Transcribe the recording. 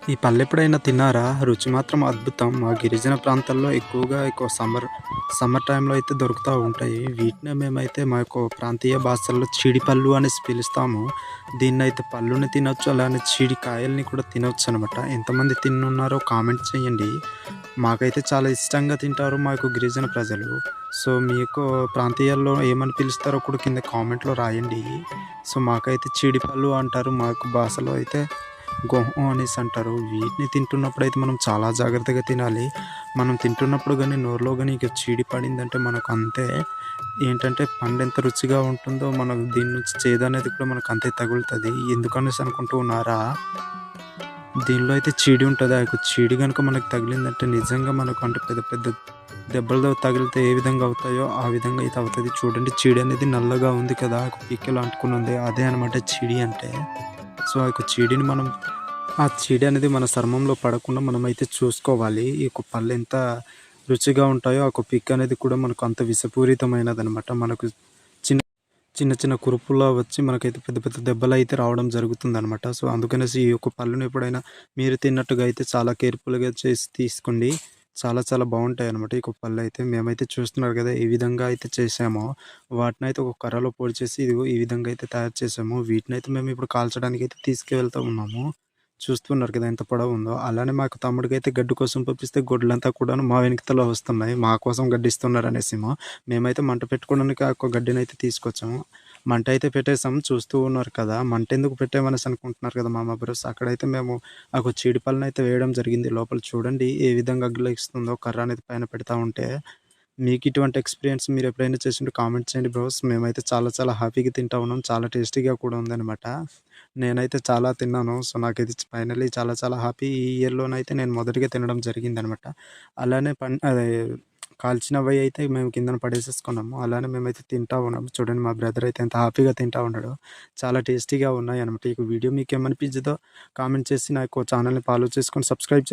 ఈ పళ్ళెప్పుడైనా తిన్నారా? రుచి మాత్రం అద్భుతం. మా గిరిజన ప్రాంతాల్లో ఎక్కువగా ఎక్కువ సమ్మర్ టైంలో అయితే దొరుకుతా ఉంటాయి. వీటినే మేమైతే మా యొక్క ప్రాంతీయ భాషల్లో చీడిపళ్ళు అనేసి పిలుస్తాము. దీన్నైతే పళ్ళుని తినొచ్చు, అలానే చీడికాయల్ని కూడా తినొచ్చనమాట. ఎంతమంది తినున్నారో కామెంట్ చేయండి. మాకైతే చాలా ఇష్టంగా తింటారు మా యొక్క గిరిజన ప్రజలు. సో, మీ యొక్క ప్రాంతీయాల్లో ఏమని పిలుస్తారో కూడా కింద కామెంట్‌లో రాయండి. సో, మాకైతే చీడిపళ్ళు అంటారు. మా యొక్క భాషలో అయితే గొహం అనేసి అంటారు. వీటిని తింటున్నప్పుడైతే మనం చాలా జాగ్రత్తగా తినాలి. మనం తింటున్నప్పుడు గానీ, నోరులో గానీ ఇక చీడి పడిందంటే మనకు అంతే. ఏంటంటే పండెంత రుచిగా ఉంటుందో మనకు దీని నుంచి చేదనేది కూడా మనకు అంతే తగులుతది. ఎందుకనేసి అనుకుంటూ ఉన్నారా? దీనిలో అయితే చీడి ఉంటది. ఆ యొక్క చీడి గనుక మనకు తగిలిందంటే నిజంగా మనకు అంటే పెద్ద పెద్ద దెబ్బలు తగిలితే ఏ విధంగా అవుతాయో ఆ విధంగా అయితే అవుతది. చూడండి చీడి అనేది నల్లగా ఉంది కదా! పిక్కలు అంటుకొని ఉంది. అదే అనమాట చీడి అంటే. సో, ఆ యొక్క చీడిని మనం ఆ చీడ అనేది మన చర్మంలో పడకుండా మనమైతే చూసుకోవాలి. ఈ యొక్క పళ్ళెంత రుచిగా ఉంటాయో, ఆ యొక్క పిక్ అనేది కూడా మనకు అంత విషపూరితమైనదనమాట. మనకు చిన్న చిన్న చిన్న కురుపులా వచ్చి మనకైతే పెద్ద పెద్ద దెబ్బలైతే రావడం జరుగుతుందనమాట. సో, అందుకనేసి ఈ యొక్క పళ్ళుని ఎప్పుడైనా మీరు తిన్నట్టుగా అయితే చాలా కేర్‌ఫుల్‌గా చేసి తీసుకోండి. చాలా చాలా బావుంటాయనమాట ఈ యొక్క పళ్ళైతే. మేమైతే చూస్తున్నారు గదా! ఏ విధంగా అయితే చేసామో, వాటినైతే ఒక కర్రలో పొడి చేసి ఇదిగో ఈ విధంగా అయితే తయారు చేసాము. వీటినైతే మేము ఇప్పుడు కాల్చడానికైతే తీసుకువెళ్తూ ఉన్నాము. చూస్తున్నారు కదా ఎంత పొడవుందో. అలానే మాకు తమ్ముడికైతే గడ్డి కోసం పంపిస్తే గొడ్లంతా కూడాను మా వెనకతల వస్తున్నాయి. మా కోసం గడ్డిస్తున్నారనేసేమో. మేమైతే మంట పెట్టుకోవడానికి ఆ యొక్క గడ్డినైతే తీసుకొచ్చాము. మంట అయితే పెట్టేసాము. చూస్తూ ఉన్నారు కదా! మంటెందుకు పెట్టామనేసి అనుకుంటున్నారు కదా మామ బ్రోస్. అక్కడైతే మేము ఆ యొక్క చీడిపళ్ళనైతే వేయడం జరిగింది. లోపల చూడండి ఏ విధంగా అగ్గిలేస్తుందో కర్ర అనేది పైన పెడతా ఉంటే. మీకు ఇటువంటి ఎక్స్‌పీరియన్స్ మీరెప్పుడైనా చేసుంటే కామెంట్ చేయండి బ్రోస్. మేమైతే చాలా చాలా హ్యాపీగా తింటా ఉన్నాం. చాలా టేస్టీగా కూడా ఉందనమాట. నేనైతే చాలా తిన్నాను. సో, నాకిది ఫైనల్లీ చాలా చాలా హ్యాపీ. ఈ ఇయర్‌లోనైతే నేను మొదటిగా తినడం జరిగిందనమాట. అలానే అదే కాల్చినవి అయితే మేము కిందన పడేసేసుకున్నాము. అలానే మేమైతే తింటా ఉన్నాము. చూడండి మా బ్రదర్ అయితే ఎంత హ్యాపీగా తింటా ఉన్నాడో. చాలా టేస్టీగా ఉన్నాయనమాట. ఈ వీడియో మీకేమనిపించిందో కామెంట్ చేసి నా యొక్క ఛానెల్‌ని ఫాలో చేసుకొని సబ్స్క్రైబ్